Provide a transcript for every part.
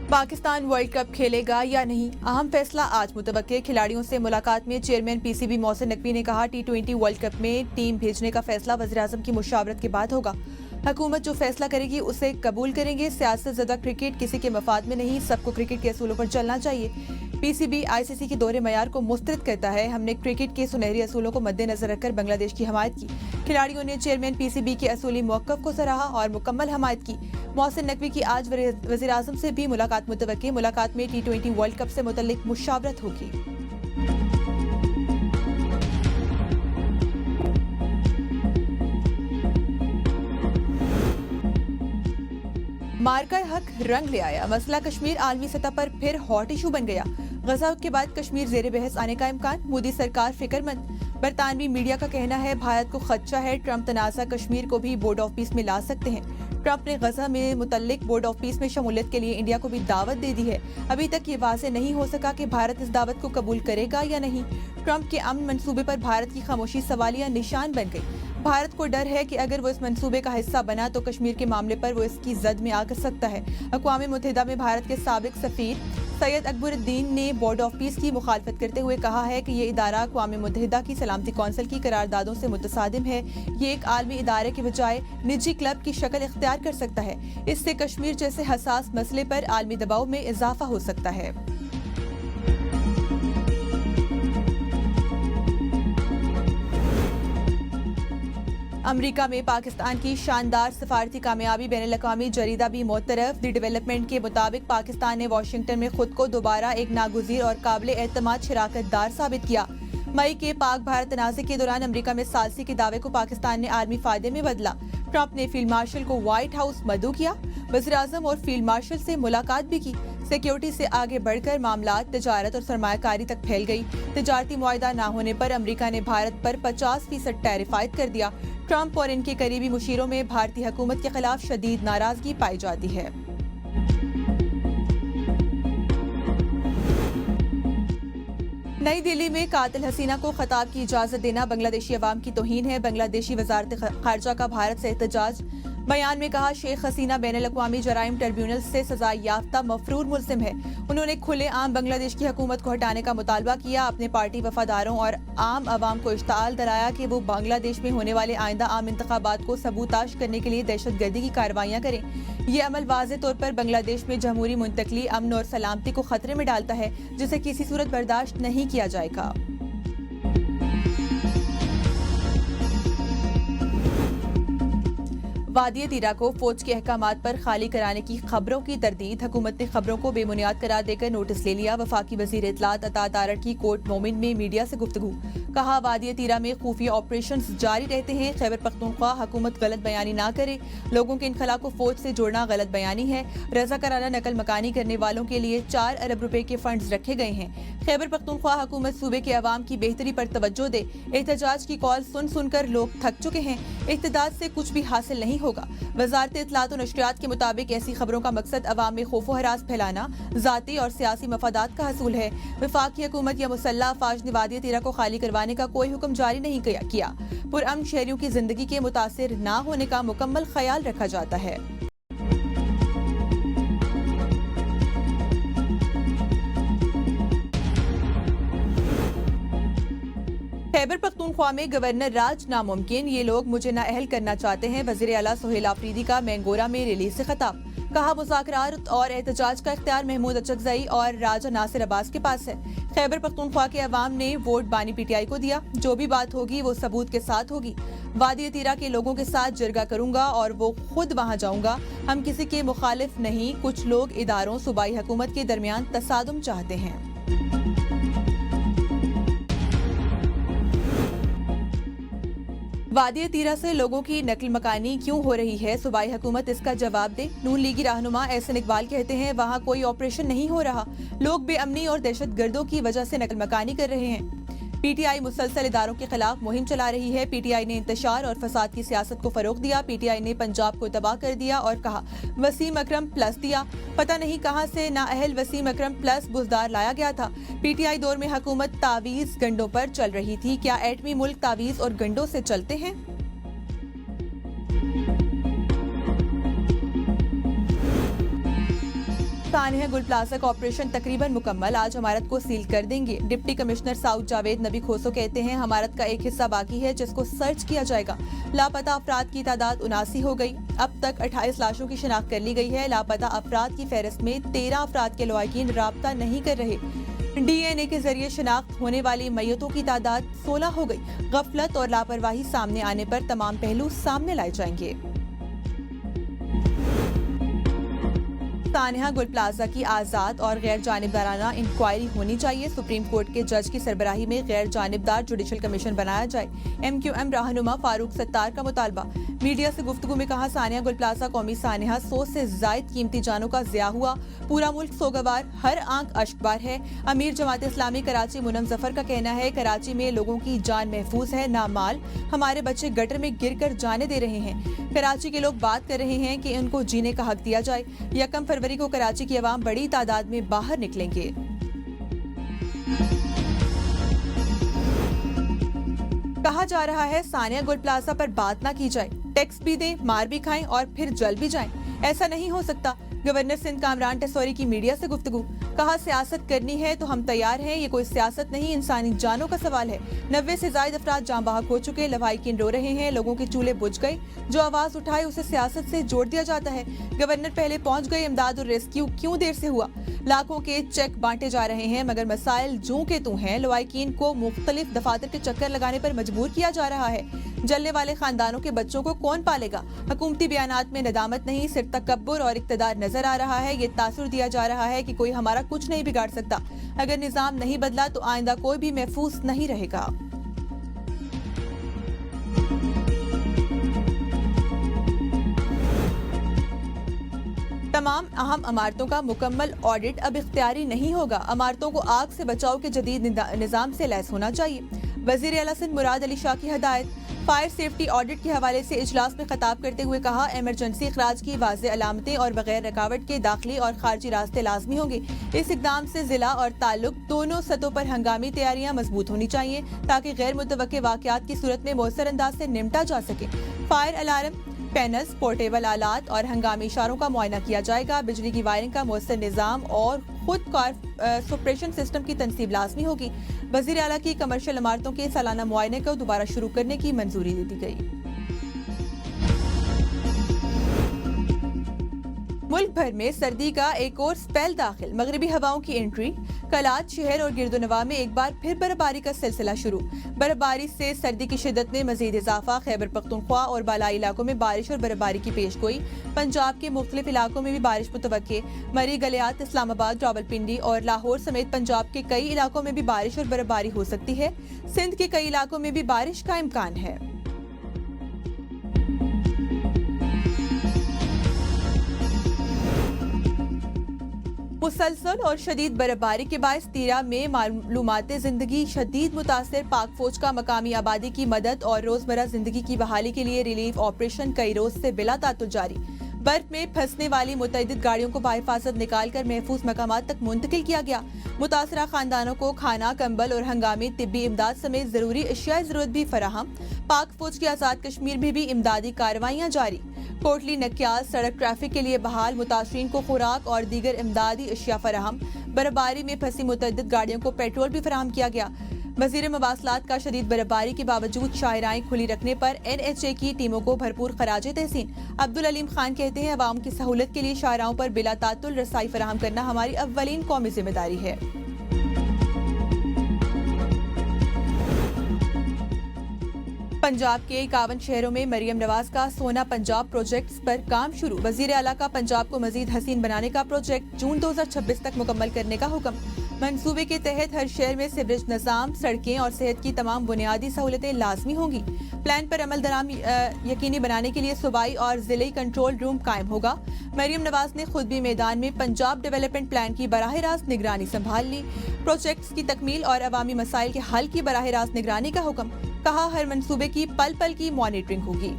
Pakistan world cup खेलेगा या नहीं, अहम फैसला आज मुतवक्के। खिलाड़ियों से मुलाकात में चेयरमैन पीसीबी मोहसिन नकवी ने कहा, T20 वर्ल्ड कप में टीम भेजने का फैसला वज़ीर-ए-आज़म की मुशावरत के बाद होगा। हुकूमत जो फैसला करेगी उसे कबूल करेंगे। सियासत ज़दा क्रिकेट किसी के मफाद में नहीं, सबको क्रिकेट के असूलों पर चलना चाहिए। पीसीबी आईसीसी के दोहरे मयार को मुस्तरद करता है। हमने क्रिकेट के सुनहरी असूलों को मद्देनजर रखकर बांग्लादेश की हमायत की। खिलाड़ियों ने चेयरमैन पीसीबी के असूली मौक़िफ़ को सराहा और मुकम्मल हमायत की। मोहसिन नकवी की आज वज़ीर-ए-आज़म से भी मुलाकात मुतवक्की। मुलाकात में T20 वर्ल्ड कप से मुतल्लिक मुशावरत होगी। मार्का हक रंग ले आया। मसला कश्मीर आलमी सतह पर फिर हॉट इशू बन गया। गजा के बाद कश्मीर जेर बहस आने का इम्कान। मोदी सरकार फिक्रमंद। बरतानवी मीडिया का कहना है भारत को खदशा है, ट्रंप तनाज़ा कश्मीर को भी बोर्ड ऑफ पीस में ला सकते हैं। ट्रंप ने गजा में मुतल्लिक बोर्ड ऑफ पीस में शमूलियत के लिए इंडिया को भी दावत दे दी है। अभी तक ये वाज़ेह नहीं हो सका कि भारत इस दावत को कबूल करेगा या नहीं। ट्रंप के अमन मंसूबे पर भारत की खामोशी सवालिया निशान बन गई। भारत को डर है कि अगर वो इस मंसूबे का हिस्सा बना तो कश्मीर के मामले पर वो इसकी जद में आ सकता है। अक़वाम मुत्तहिदा में भारत के साबिक सफ़ीर सैयद अकबरुद्दीन ने बोर्ड ऑफ पीस की मुखालफत करते हुए कहा है कि ये इदारा अक़वाम मुत्तहिदा की सलामती कौंसिल की करारदादों से मुतसादिम है। ये एक आलमी इदारे के बजाय निजी क्लब की शक्ल इख्तियार कर सकता है। इससे कश्मीर जैसे हसास मसले पर आलमी दबाव में इजाफा हो सकता है। अमरीका में पाकिस्तान की शानदार सफारती कामयाबी। बैनुल-अक़वामी जरीदा भी मोतरफ। द डेवलपमेंट के मुताबिक पाकिस्तान ने वाशिंगटन में खुद को दोबारा एक नागुज़ीर और काबिल एतमाद शराकतदार साबित किया। मई के पाक भारत तनाज़े के दौरान अमरीका में सालसी के दावे को पाकिस्तान ने आर्मी फायदे में बदला। ट्रंप ने फील्ड मार्शल को व्हाइट हाउस मदऊ किया। वज़ीर-ए-आज़म और फील्ड मार्शल से मुलाकात भी की। सिक्योरिटी से आगे बढ़कर मामलात तजारत और सरमायाकारी तक फैल गई। तजारती मुआहदा न होने पर अमरीका ने भारत पर 50% टैरिफ आयद कर दिया। ट्रंप और इनके करीबी मुशीरों में भारतीय हुकूमत के खिलाफ शदीद नाराजगी पाई जाती है। नई दिल्ली में कातिल हसीना को खिताब की इजाजत देना बांग्लादेशी अवाम की तौहीन है। बांग्लादेशी वजारत खारजा का भारत से एहतजाज। बयान में कहा, शेख हसीना बैनुल-अक़वामी जराइम ट्रिब्यूनल से सजा याफ्ता मफरूर मुल्ज़िम है। उन्होंने खुले आम बांग्लादेश की हुकूमत को हटाने का मुतालबा किया। अपने पार्टी वफादारों और आम आवाम को इश्ताल दिलाया कि वो बांग्लादेश में होने वाले आइंदा आम इंतखाबात को सबूताश करने के लिए दहशतगर्दी की कार्रवाइयाँ करें। ये अमल वाज़े तौर पर बांग्लादेश में जमहूरी मुंतकली, अमन और सलामती को खतरे में डालता है, जिसे किसी सूरत बर्दाश्त नहीं किया जाएगा। वादी तीरा को फौज के अहकामात पर खाली कराने की खबरों की तरदीद। हुकूमत ने खबरों को बेबुनियाद करार देकर नोटिस ले लिया। वफाकी वजीर इत्तलात अता तारड़ की कोर्ट मोमिन में मीडिया से गुफ्तगू। कहा, वादी तीरा में खुफिया ऑपरेशन जारी रहते हैं। खैबर पख्तूनख्वा हुकूमत गलत बयानी ना करे। लोगों के इनखला को फौज से जोड़ना गलत बयानी है। रजा कराना नकल मकानी करने वालों के लिए 4 अरब रुपए के फंड्स रखे गए हैं। खैबर पख्तूनख्वा हुकूमत सूबे के अवाम की बेहतरी पर तवज्जो दे। एहतजाज की कॉल सुन सुनकर लोग थक चुके हैं। इख्तिदार से कुछ भी हासिल नहीं होगा। वजारत इत्तलात और नशरियात के मुताबिक ऐसी खबरों का मकसद अवाम में खौफ व हरास फैलाना, ज़ाती और सियासी मफादात का हसूल है। वफाकी हुकूमत या मुसल्लह अफवाज ने वादी तीरा को खाली करवाने का कोई हुक्म जारी नहीं किया। पुरअमन शहरियों की जिंदगी के मुतासिर न होने का मुकम्मल ख्याल रखा जाता है। खैबर पख्तूनख्वा में गवर्नर राज नामुमकिन, ये लोग मुझे नाअहल करना चाहते हैं। वज़ीर आला सोहेल आफरीदी का मैंगोरा में रिलीज से खिताब। कहा, मुज़ाकरात और एहतजाज का इख्तियार महमूद अचकज़ई और राजा नासिर अब्बास के पास है। खैबर पख्तूनख्वा के अवाम ने वोट बानी पीटीआई को दिया। जो भी बात होगी वो सबूत के साथ होगी। वादी तीरा के लोगों के साथ जरगा करूंगा और वो खुद वहां जाऊंगा। हम किसी के मुखालिफ नहीं। कुछ लोग इदारों सूबाई हुकूमत के दरमियान तसादुम चाहते हैं। वादी तीरा से लोगों की नकल मकानी क्यों हो रही है, सूबाई हुकूमत इसका जवाब दे। नून लीगी रहनुमा एहसन इकबाल कहते हैं, वहाँ कोई ऑपरेशन नहीं हो रहा। लोग बेअमनी और दहशत गर्दों की वजह से नकल मकानी कर रहे हैं। पीटीआई मुसलसल इदारों के खिलाफ मुहिम चला रही है। पीटीआई ने इंतशार और फसाद की सियासत को फरोग दिया। पीटीआई ने पंजाब को तबाह कर दिया और कहा, वसीम अकरम प्लस दिया। पता नहीं कहां से नाअहल वसीम अकरम प्लस बुजदार लाया गया था। पीटीआई दौर में हुकूमत तावीज गंडों पर चल रही थी। क्या एटमी मुल्क तावीज और गंडों से चलते हैं? सानिया गुल प्लाजा का ऑपरेशन तकरीबन मुकम्मल, आज इमारत को सील कर देंगे। डिप्टी कमिश्नर साउथ जावेद नबी खोसो कहते हैं इमारत का एक हिस्सा बाकी है जिसको सर्च किया जाएगा। लापता अफराद की तादाद 79 हो गई। अब तक 28 लाशों की शिनाख्त कर ली गई है। लापता अफराद की फहरिस्त में 13 अफराद के लवाकिन राब्ता नहीं कर रहे। DNA के जरिए शिनाख्त होने वाली मैयतों की तादाद 16 हो गई। गफलत और लापरवाही सामने आने पर तमाम पहलू सामने लाए जाएंगे। सानिया गुल प्लाजा की आज़ाद और गैर जानिबदाराना इंक्वायरी होनी चाहिए। सुप्रीम कोर्ट के जज की सरबराही में गैर जानिबदार जुडिशल कमीशन बनाया जाए। MQM रहनुमा फारूक सत्तार का मुतालबा। मीडिया से गुफ्तगू में कहा सानिया गुल प्लाजा कौमी सानिया 100 से जायद कीमती जानों का ज़िया हुआ। पूरा मुल्क सोगवार, हर आंख अश्कबार है। अमीर जमात इस्लामी कराची मुनम जफर का कहना है कराची में लोगों की जान महफूज है, ना माल। हमारे बच्चे गटर में गिर कर जाने दे रहे हैं। कराची के लोग बात कर रहे हैं कि उनको जीने का हक दिया जाए। 1 फरवरी को कराची की अवाम बड़ी तादाद में बाहर निकलेंगे। कहा जा रहा है सानिया गुल प्लाजा पर बात ना की जाए, टैक्स भी दें, मार भी खाएं और फिर जल भी जाएं। ऐसा नहीं हो सकता। गवर्नर सिंध कामरान टेसौरी की मीडिया से गुफ्तगू। कहा सियासत करनी है तो हम तैयार हैं, ये कोई सियासत नहीं, इंसानी जानों का सवाल है। 90 से ज्यादा अफराद जान बहक हो चुके, लवाहिकीन रो रहे हैं, लोगों के चूल्हे बुझ गए। जो आवाज उठाए उसे सियासत से जोड़ दिया जाता है। गवर्नर पहले पहुंच गए, इमदाद और रेस्क्यू क्यों देर से हुआ? लाखों के चेक बांटे जा रहे हैं मगर मसाइल जूं के तू हैं। लवाहिकीन को मुख्तलिफ दफातर के चक्कर लगाने पर मजबूर किया जा रहा है। जलने वाले खानदानों के बच्चों को कौन पालेगा? हुकूमती बयानात में नदामत नहीं, सिर्फ तकब्बुर और इक्तदार नजर आ रहा है। ये तासुर दिया जा रहा है कि कोई हमारा कुछ नहीं बिगाड़ सकता। अगर निजाम नहीं बदला तो आइंदा कोई भी महफूज नहीं रहेगा। तमाम अहम इमारतों का मुकम्मल ऑडिट अब इख्तियारी नहीं होगा। इमारतों को आग से बचाव के जदीद निजाम से लैस होना चाहिए। वजीर आला सिंध मुराद अली शाह की हदायत। फायर सेफ्टी ऑडिट के हवाले से इजलास में खिताब करते हुए कहा एमरजेंसी इखराज की वाज़ेह अलामतें और बगैर रुकावट के दाखिली और खारजी रास्ते लाजमी होंगे। इस इकदाम से जिला और ताल्लुक दोनों सतहों पर हंगामी तैयारियां मजबूत होनी चाहिए ताकि गैर मुतवक्के वाक़यात की सूरत में मौसर अंदाज से निपटा जा सके। फायर अलार्म पैनल्स, पोर्टेबल आलात और हंगामी इशारों का मुआयना किया जाएगा। बिजली की वायरिंग का मौसर निज़ाम और खुद कार सुपरेशन सिस्टम की तनसीब लाजमी होगी। वज़ीर आला की कमर्शियल इमारतों के सालाना मुआयने को दोबारा शुरू करने की मंजूरी दे दी गई। मुल्क भर में सर्दी का एक और स्पेल दाखिल, मगरिबी हवाओं की एंट्री। कल आज शहर और गिरदोनवा में एक बार फिर बर्फबारी का सिलसिला शुरू। बर्फबारी से सर्दी की शिद्दत में मजीद इजाफा। खैबर पख्तूनख्वा और बालाई इलाकों में बारिश और बर्फबारी की पेशगोई। पंजाब के मुख्तलिफ इलाकों में भी बारिश मुतवक्के। मरी, गलियात, इस्लामाबाद, रावलपिंडी और लाहौर समेत पंजाब के कई इलाकों में भी बारिश और बर्फबारी हो सकती है। सिंध के कई इलाकों में भी बारिश का इम्कान है। मुसलसल और शदीद बर्फबारी के बायस तीरा में मालूमाती जिंदगी शदीद मुतासर। पाक फौज का मकामी आबादी की मदद और रोजमर्रा जिंदगी की बहाली के लिए रिलीफ ऑपरेशन कई रोज से बिला तातुल जारी। बर्फ में फंसने वाली मुतअद्दिद गाड़ियों को बाहिफाजत निकाल कर महफूज मकामात तक मुंतकिल किया गया। मुतासरा खानदानों को खाना, कंबल और हंगामी तिब्बी इमदाद समेत जरूरी अशिया जरूरत भी फराहम। पाक फौज की आजाद कश्मीर में भी इमदादी कार्रवाइयां जारी। कोटली नक्याल सड़क ट्रैफिक के लिए बहाल। मुतासरीन को खुराक और दीगर इमदादी अशिया फराहम। बर्फबारी में फंसी मुतअद्दिद गाड़ियों को पेट्रोल भी फराहम किया गया। वजीर मवासलात का शदीद बर्फबारी के बावजूद शाहराएं खुली रखने पर NHA की टीमों को भरपूर खराज तहसीन। अब्दुल अलीम खान कहते हैं अवाम की सहूलत के लिए शाहराओं पर बिला तातुल रसाई फराहम करना हमारी अव्वलीन कौमी जिम्मेदारी है। पंजाब के 51 शहरों में मरियम नवाज का सोना पंजाब प्रोजेक्ट्स पर काम शुरू। वजीर आला का पंजाब को मजीद हसीन बनाने का प्रोजेक्ट जून 2026 तक मुकम्मल करने का हुक्म। मंसूबे के तहत हर शहर में सीवरेज निज़ाम, सड़कें और सेहत की तमाम बुनियादी सहूलतें लाजमी होंगी। प्लान पर अमल दरामद यकीनी बनाने के लिए सूबाई और जिले कंट्रोल रूम कायम होगा। मरियम नवाज ने खुद भी मैदान में पंजाब डेवलपमेंट प्लान की बराह रास्त निगरानी संभाल ली। प्रोजेक्ट्स की तकमील और अवामी मसाइल के हल की बराह रास्त निगरानी का हुक्म। कहा हर मंसूबे की पल पल की मॉनिटरिंग होगी।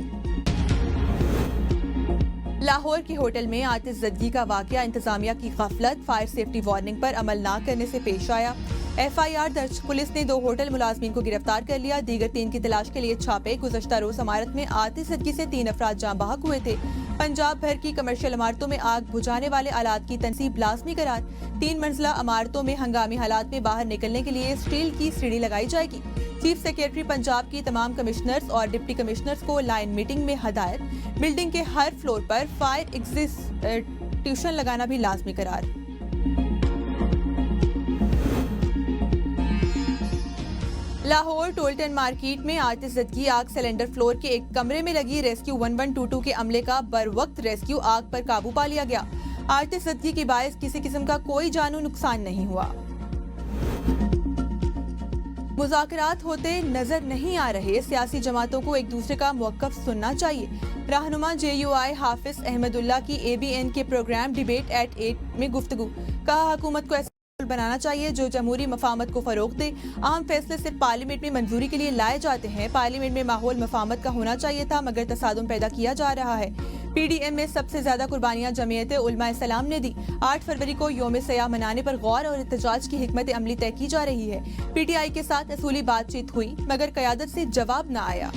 लाहौर के होटल में आतिशज़दगी का वाकया, इंतजामिया की गफलत, फायर सेफ्टी वार्निंग पर अमल न करने से पेश आया। FIR दर्ज, पुलिस ने 2 होटल मुलाजमीन को गिरफ्तार कर लिया। दीगर 3 की तलाश के लिए छापे। गुज़श्ता रोज इमारत में आतिशबाजी से 3 अफराद जाँ बहक हुए थे। पंजाब भर की कमर्शियल इमारतों में आग बुझाने वाले आलात की तनसीब लाजमी करार। 3 मंजिला इमारतों में हंगामी हालात में बाहर निकलने के लिए स्टील की सीढ़ी लगाई जाएगी। चीफ सेक्रेटरी पंजाब की तमाम कमिश्नर्स और डिप्टी कमिश्नर्स को लाइन मीटिंग में हदायत। बिल्डिंग के हर फ्लोर पर फायर एग्जिस्टिंग्विशर लगाना भी लाजमी करार। लाहौर टोल्टन मार्केट में आतिशबाजी, आग सिलेंडर फ्लोर के एक कमरे में लगी। रेस्क्यू 1122 के अमले का बर वक्त रेस्क्यू, आग पर काबू पा लिया गया। आतिशबाजी के बायस किसी किस्म का कोई जानू नुकसान नहीं हुआ। मुज़ाकरात होते नजर नहीं आ रहे, सियासी जमातों को एक दूसरे का मौक़िफ़ सुनना चाहिए। रहनुमा JUI हाफिज अहमदुल्ला की ABN के प्रोग्राम डिबेट एट 8 में गुफ्तगू। कहा, हुकूमत को ऐसा बनाना चाहिए जो जमहूरी मफामत को फरोग दे। अहम फैसले सिर्फ पार्लियामेंट में मंजूरी के लिए लाए जाते हैं। पार्लियामेंट में माहौल मफामत का होना चाहिए था, मगर तसादुम पैदा किया जा रहा है। PDM में सबसे ज्यादा कुर्बानियां जमीयत उलमा इस्लाम ने दी। 8 फरवरी को यौम सयाह मनाने पर गौर और एहतजाज की हिकमत अमली तय की जा रही है। PTI के साथ असूली बातचीत हुई, मगर क़यादत से जवाब न आया।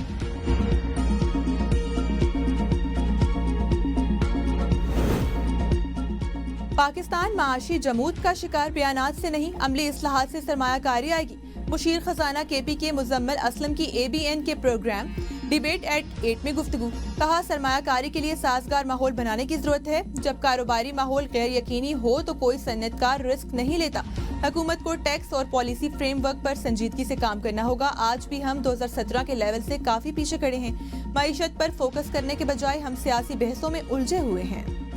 पाकिस्तान माशी जमूत का शिकार बयानात से नहीं, अमली इस्लाहात से सरमायाकारी आएगी। मुशीर खजाना KP के मुजम्मिल असलम की ABN के प्रोग्राम डिबेट एट 8 में गुफ्तगू। कहा, सरमायाकारी के लिए साजगार माहौल बनाने की जरूरत है। जब कारोबारी माहौल गैर यकीनी हो तो कोई सन्नतकार रिस्क नहीं लेता। हुकूमत को टैक्स और पॉलिसी फ्रेमवर्क पर संजीदगी से काम करना होगा। आज भी हम 2017 के लेवल से काफी पीछे खड़े हैं। मईशत पर फोकस करने के बजाय हम सियासी बहसों में उलझे हुए हैं।